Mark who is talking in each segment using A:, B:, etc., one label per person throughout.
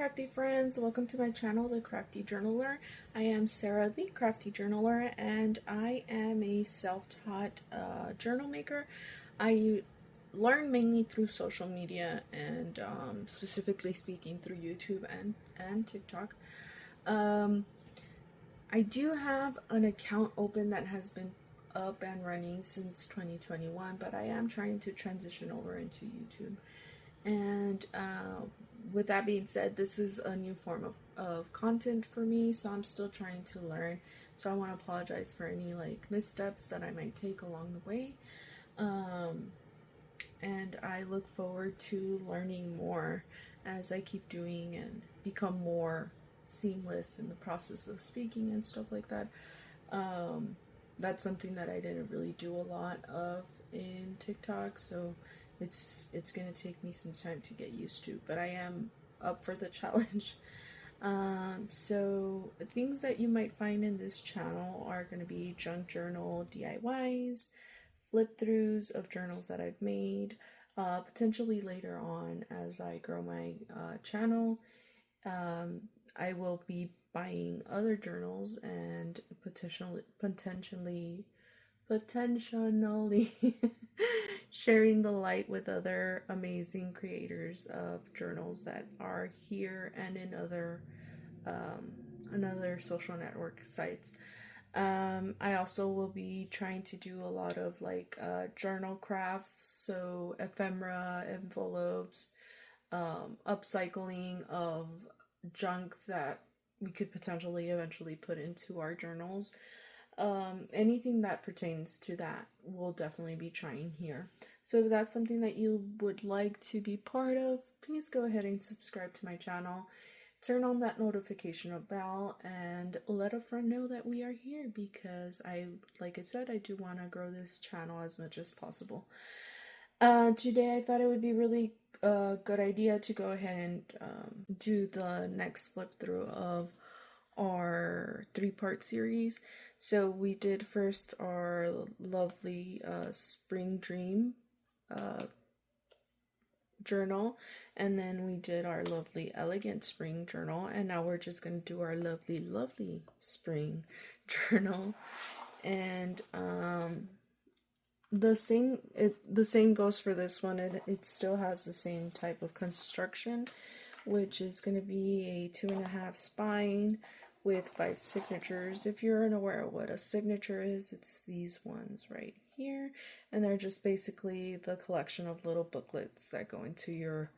A: crafty friends, welcome to my channel, The Crafty Journaler. I am Sarah, the Crafty Journaler, and I am a self-taught journal maker. I learn mainly through social media and specifically speaking through YouTube and TikTok. I do have an account open that has been up and running since 2021, but I am trying to transition over into YouTube. And with that being said, this is a new form of content for me, so I'm still trying to learn. So I want to apologize for any missteps that I might take along the way. And I look forward to learning more as I keep doing and become more seamless in the process of speaking and stuff like that. That's something that I didn't really do a lot of in TikTok, so it's gonna take me some time to get used to, but I am up for the challenge. So things that you might find in this channel are going to be junk journal DIYs, flip throughs of journals that I've made, potentially later on as I grow my channel. I will be buying other journals and potentially sharing the light with other amazing creators of journals that are here and in other social network sites. I also will be trying to do a lot of journal crafts, so ephemera, envelopes, upcycling of junk that we could potentially eventually put into our journals. Anything that pertains to that we'll definitely be trying here. So if that's something that you would like to be part of, please go ahead and subscribe to my channel, turn on that notification bell, and let a friend know that we are here, because like I said, I do want to grow this channel as much as possible. Today I thought it would be really a good idea to go ahead and do the next flip through of our 3-part series. So we did first our lovely spring dream journal, and then we did our lovely elegant spring journal, and now we're just going to do our lovely spring journal. And the same goes for this one. It still has the same type of construction, which is going to be a 2.5 spine with 5 signatures. If you're unaware of what a signature is, it's these ones right here, and they're just basically the collection of little booklets that go into your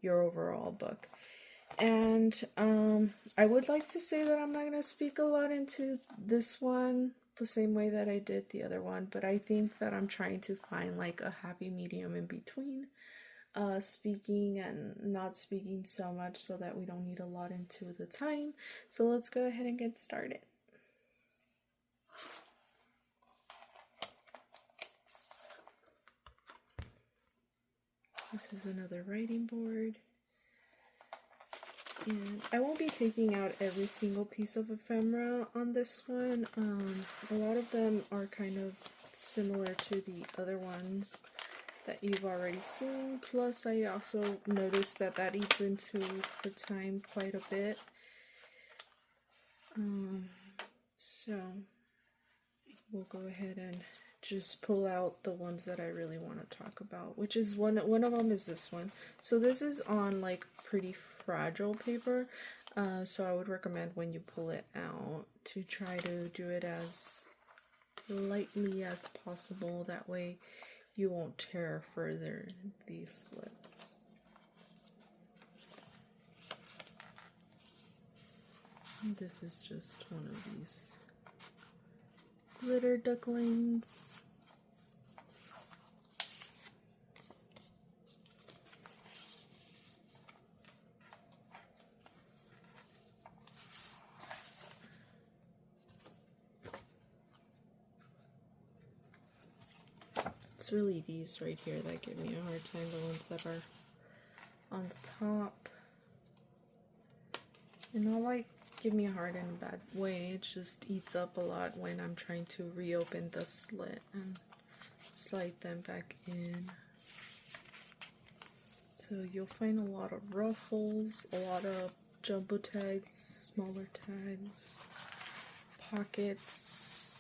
A: overall book. And I would like to say that I'm not going to speak a lot into this one the same way that I did the other one, but I think that I'm trying to find a happy medium in between speaking and not speaking so much, so that we don't need a lot into the time. So let's go ahead and get started. This is another writing board, and I won't be taking out every single piece of ephemera on this one. A lot of them are kind of similar to the other ones that you've already seen, plus I also noticed that eats into the time quite a bit. So we'll go ahead and just pull out the ones that I really want to talk about, which is one of them is this one. So this is on pretty fragile paper, so I would recommend when you pull it out to try to do it as lightly as possible, that way you won't tear further these slits. This is just one of these glitter ducklings. It's really these right here that give me a hard time, the ones that are on the top. And not give me a hard in a bad way, it just eats up a lot when I'm trying to reopen the slit and slide them back in. So you'll find a lot of ruffles, a lot of jumbo tags, smaller tags, pockets,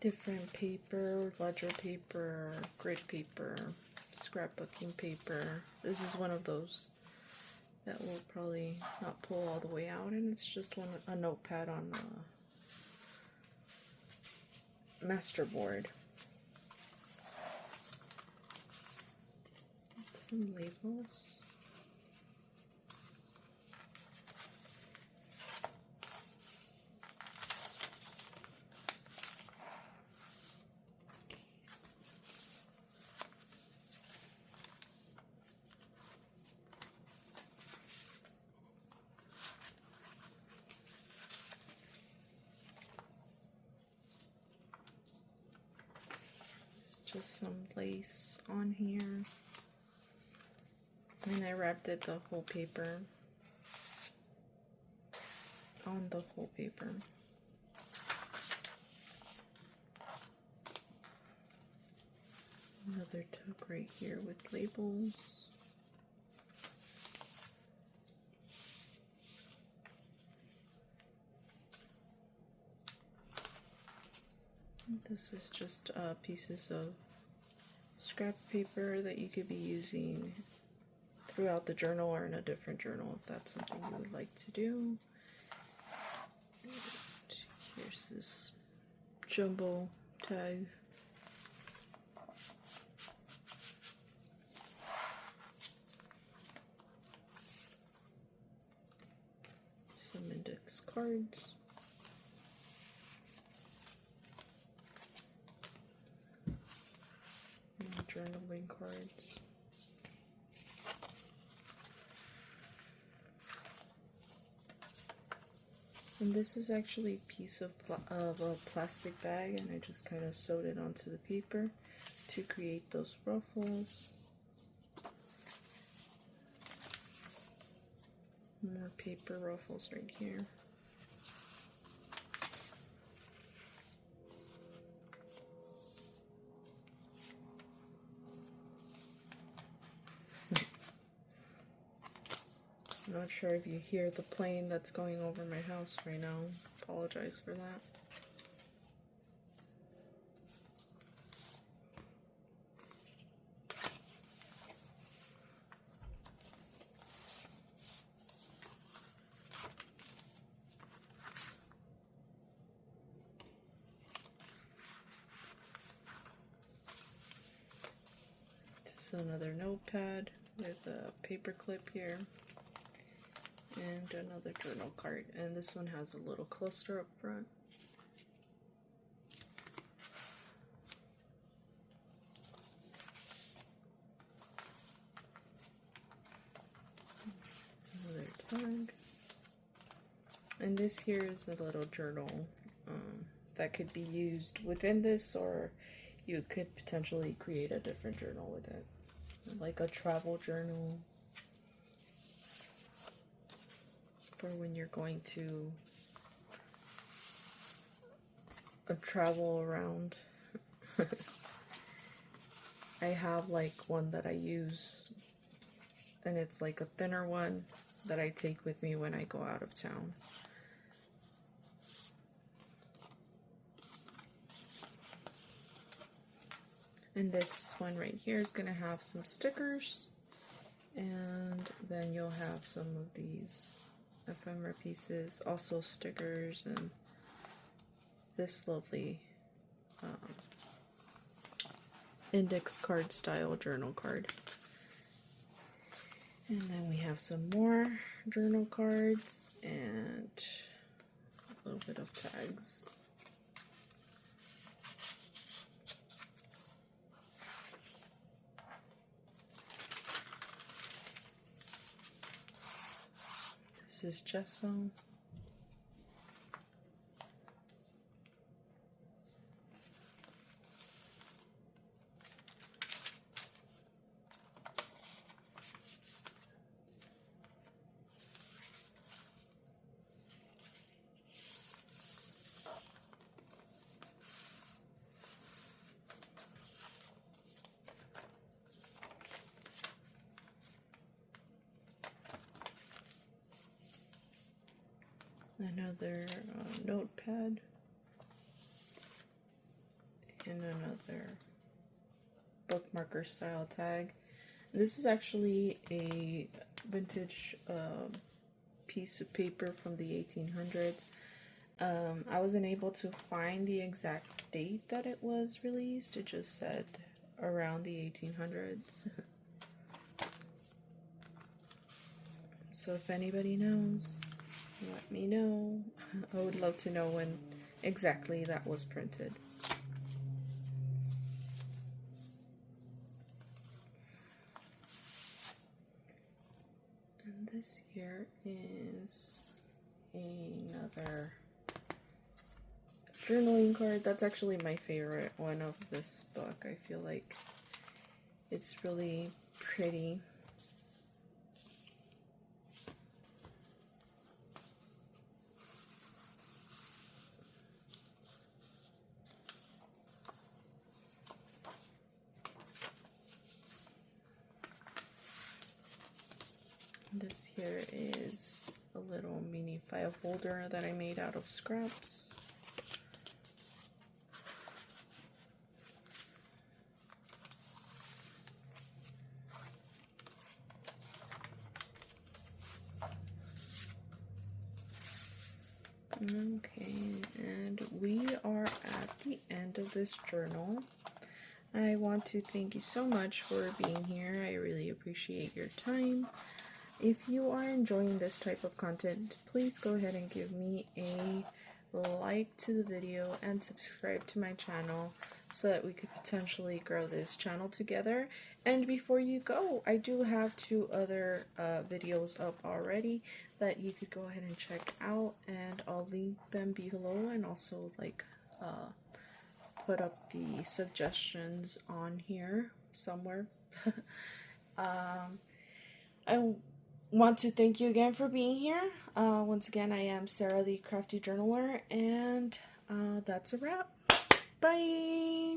A: different paper, ledger paper, grid paper, scrapbooking paper. This is one of those that will probably not pull all the way out, and it's just a notepad on the master board. Some labels. Just some lace on here, and I wrapped it the whole paper on the whole paper. Another tug right here with labels. This is just pieces of scrap paper that you could be using throughout the journal or in a different journal if that's something you would like to do. And here's this jumbo tag. Some index cards. Journaling cards. And this is actually a piece of a plastic bag, and I just kind of sewed it onto the paper to create those ruffles. More paper ruffles right here. I'm not sure if you hear the plane that's going over my house right now. Apologize for that. This is another notepad with a paper clip here. And another journal card, and this one has a little cluster up front. Another tag. And this here is a little journal that could be used within this, or you could potentially create a different journal with it, like a travel journal. For when you're going to travel around. I have like one that I use, and it's like a thinner one that I take with me when I go out of town. And this one right here is going to have some stickers, and then you'll have some of these ephemera pieces, also stickers, and this lovely index card style journal card. And then we have some more journal cards and a little bit of tags. This is gesso. another notepad, and another bookmarker style tag. This is actually a vintage piece of paper from the 1800s. I wasn't able to find the exact date that it was released. It just said around the 1800s. So if anybody knows, let me know. I would love to know when exactly that was printed. And this here is another journaling card. That's actually my favorite one of this book. I feel like it's really pretty. This here is a little mini file folder that I made out of scraps. Okay, and we are at the end of this journal. I want to thank you so much for being here. I really appreciate your time. If you are enjoying this type of content, please go ahead and give me a like to the video and subscribe to my channel so that we could potentially grow this channel together. And before you go, I do have 2 other videos up already that you could go ahead and check out, and I'll link them below, and also like put up the suggestions on here somewhere. I want to thank you again for being here. Once again, I am Sarah, the Crafty Journaler, and that's a wrap. Bye!